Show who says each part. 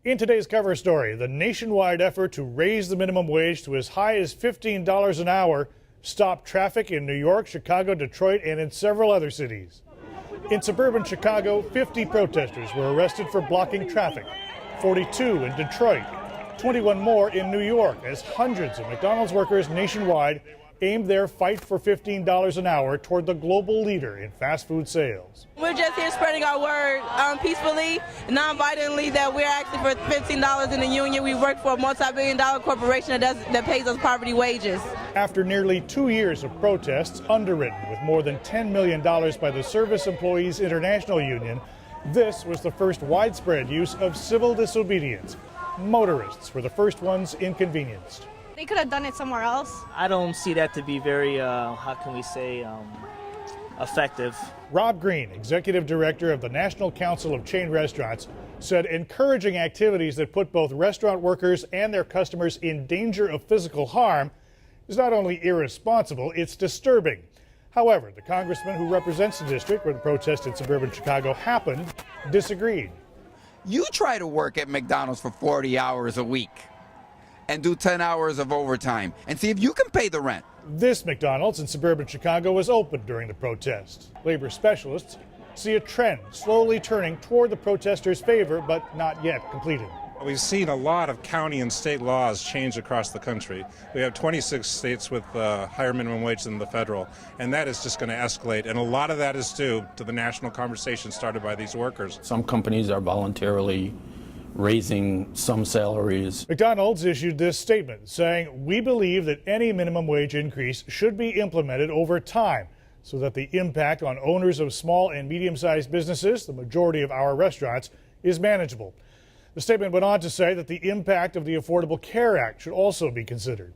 Speaker 1: In today's cover story, the nationwide effort to raise the minimum wage to as high as $15 an hour stopped traffic in New York, Chicago, Detroit, and in several other cities. In suburban Chicago, 50 protesters were arrested for blocking traffic, 42 in Detroit, 21 more in New York, as hundreds of McDonald's workers nationwide aimed their fight for $15 an hour toward the global leader in fast food sales.
Speaker 2: We're just here spreading our word peacefully, non-violently, that we're asking for $15 in the union. We work for a multi-billion-dollar corporation that pays us poverty wages.
Speaker 1: After nearly 2 years of protests underwritten with more than $10 million by the Service Employees International Union, this was the first widespread use of civil disobedience. Motorists were the first ones inconvenienced.
Speaker 3: They could have done it somewhere else.
Speaker 4: I don't see that to be very, effective.
Speaker 1: Rob Green, executive director of the National Council of Chain Restaurants, said encouraging activities that put both restaurant workers and their customers in danger of physical harm is not only irresponsible, it's disturbing. However, the congressman who represents the district where the protest in suburban Chicago happened disagreed.
Speaker 5: You try to work at McDonald's for 40 hours a week and do 10 hours of overtime and see if you can pay the rent.
Speaker 1: This McDonald's in suburban Chicago was open during the protest. Labor specialists see a trend slowly turning toward the protesters' favor, but not yet completed.
Speaker 6: We've seen a lot of county and state laws change across the country. We have 26 states with higher minimum wage than the federal, and that is just going to escalate. And a lot of that is due to the national conversation started by these workers.
Speaker 7: Some companies are voluntarily raising some salaries.
Speaker 1: McDonald's issued this statement saying, "We believe that any minimum wage increase should be implemented over time so that the impact on owners of small and medium-sized businesses, the majority of our restaurants, is manageable." The statement went on to say that the impact of the Affordable Care Act should also be considered.